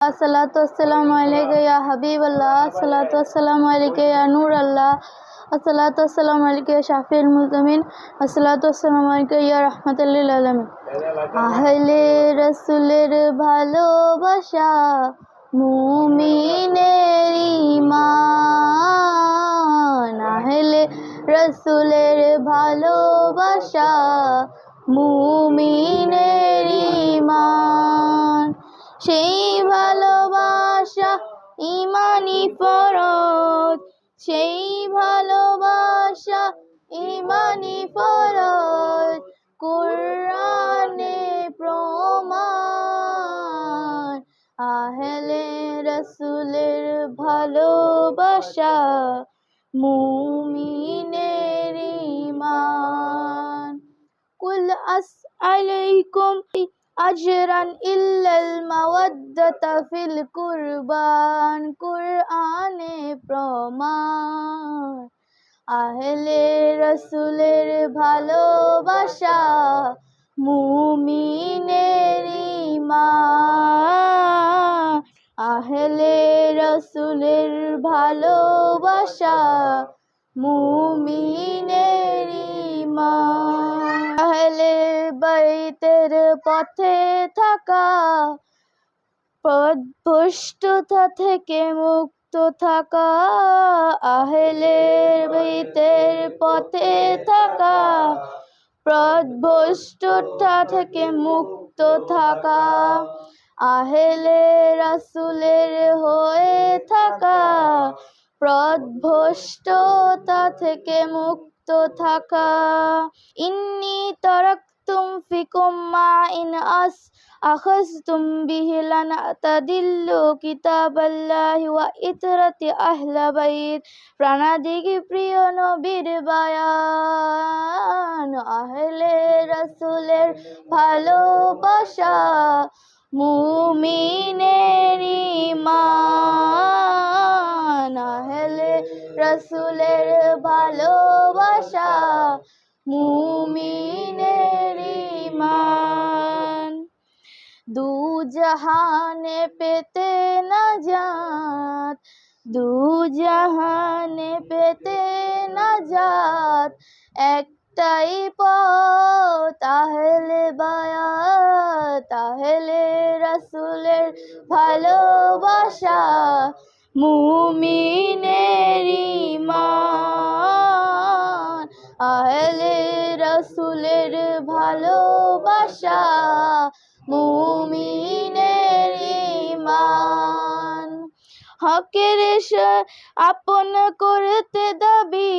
अस्सलातु वस्सलामु अलैका या हबीब अल्लाह, अस्सलातु वस्सलामु अलैका या नूर अल्लाह, अस्सलातु वस्सलामु अलैका या शाफिउल मुज़म्मिन, अस्सलातु वस्सलामु अलैका या रहमाতুল লিল আলামিন। আহলে রাসূলের ভালোবাসা মুমিনের ঈমান, আহলে রাসূলের ভালোবাসা মুমিনের ঈমান। সেই ভালোবাসা ইমানি ফরজ, সেই ভালোবাসা ইমানি ফরজ, কুরআনে প্রমাণ। আহলে রাসূলের ভালোবাসা মুমিনের ঈমান। কুল আসআলাইকুম আজরান ইল্লাল মাওয়াদ্দাতা ফিল কুরবান, কুরআনে প্রমাণ। আহলে রাসূলের ভালোবাসা মুমিনের ঈমান, আহলে রাসূলের ভালোবাসা মুমিনের ঈমান। আহলে বাইতের পথে থাকা, পথভ্রষ্টতা থেকে মুক্ত থাকা, আহলে বাইতের পথে থাকা, পথভ্রষ্টতা থেকে মুক্ত থাকা, আহলে রাসূলের হয়ে থাকা, পথভ্রষ্টতা থেকে মুক্ত থাকা। ইন্নী তারাকতুম ফিকুম মা ইন আখাযতুম বিহি লান তাদিল্লু কিতাবাল্লাহি ওয়া ইতরাতি আহলে বাইত। প্রাণাদিকে প্রিয় নবীর বায়ান, আহলে রাসূলের ভালোবাসা মুমিনের ঈমান, আহলে রাসূলের ভালোবাসা মুমিনের ঈমান। দু জাহানে পেতে নাজাত, দু জাহানে পেতে নাজাত, একটাই পথ আহলে বায়াত, আহলে রাসূলের ভালোবাসা মুমিনের ঈমান, আহলে রাসূলের ভালোবাসা মুমিনের ঈমান। হকের আপন করতে দাবি,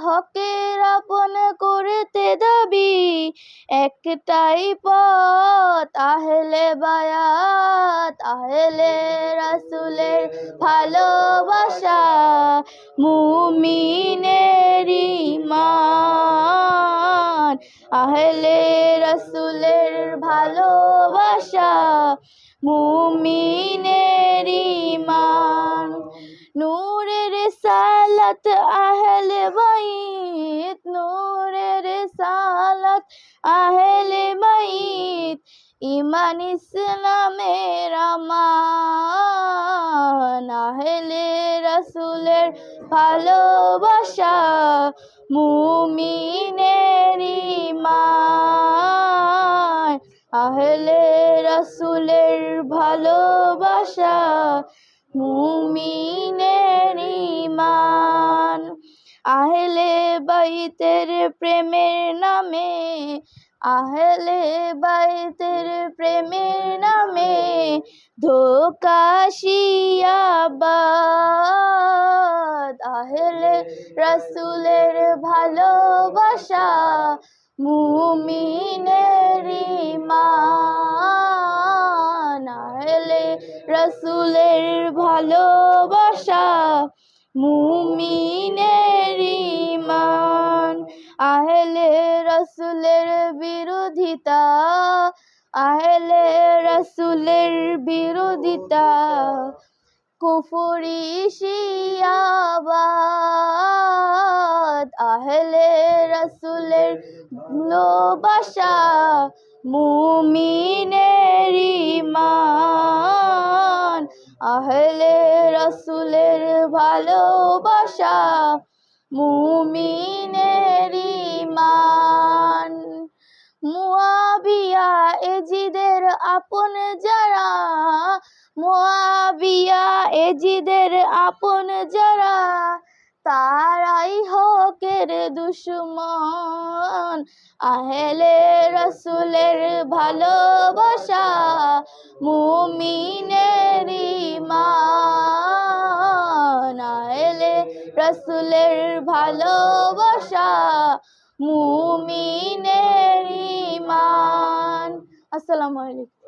হকের আপন করতে দাবি, একটাই পথ আহলে বায়াত, আহলে রাসূলের ভালোবাসা মুমিনের ঈমান, আহলে রাসূলের ভালোবাসা মুমিনের ঈমান। নূরে রিসালাত আহলে বাইত, নূরে রিসালাত আহলে বাইত, ঈমান ইসলামের আমান, আহলে রাসূলের ভালোবাসা মুমিনের ঈমান, আহলে রাসূলের ভালোবাসা মুমিনের ঈমান। আহলে বাইতের প্রেমের নামে, আহলে বাইতের প্রেমের নামে ধোঁকা শিয়াবাদ, আহলে রাসূলের ভালোবাসা মুমিনের ঈমান, আহলে রাসূলের ভালোবাসা মুমিনের ঈমান। আহলে রাসূলের বিরোধিতা, আহলে রাসূলের বিরোধিতা কুফরি শিয়াবাদ, আহলে রাসূলের ভালোবাসা মুমিনের ঈমান, আহলে রাসূলের ভালোবাসা, মুমিনের ঈমান। মুআবিয়া এজিদের আপন যারা, মুআবিয়া এজিদের আপন যারা, তারাই হকের দুশমন। আহলে রাসূলের ভালোবাসা, মুমিনের ঈমান। আহলে রাসূলের ভালোবাসা, মুমিনের ঈমান। আসসালামু আলাইকুম।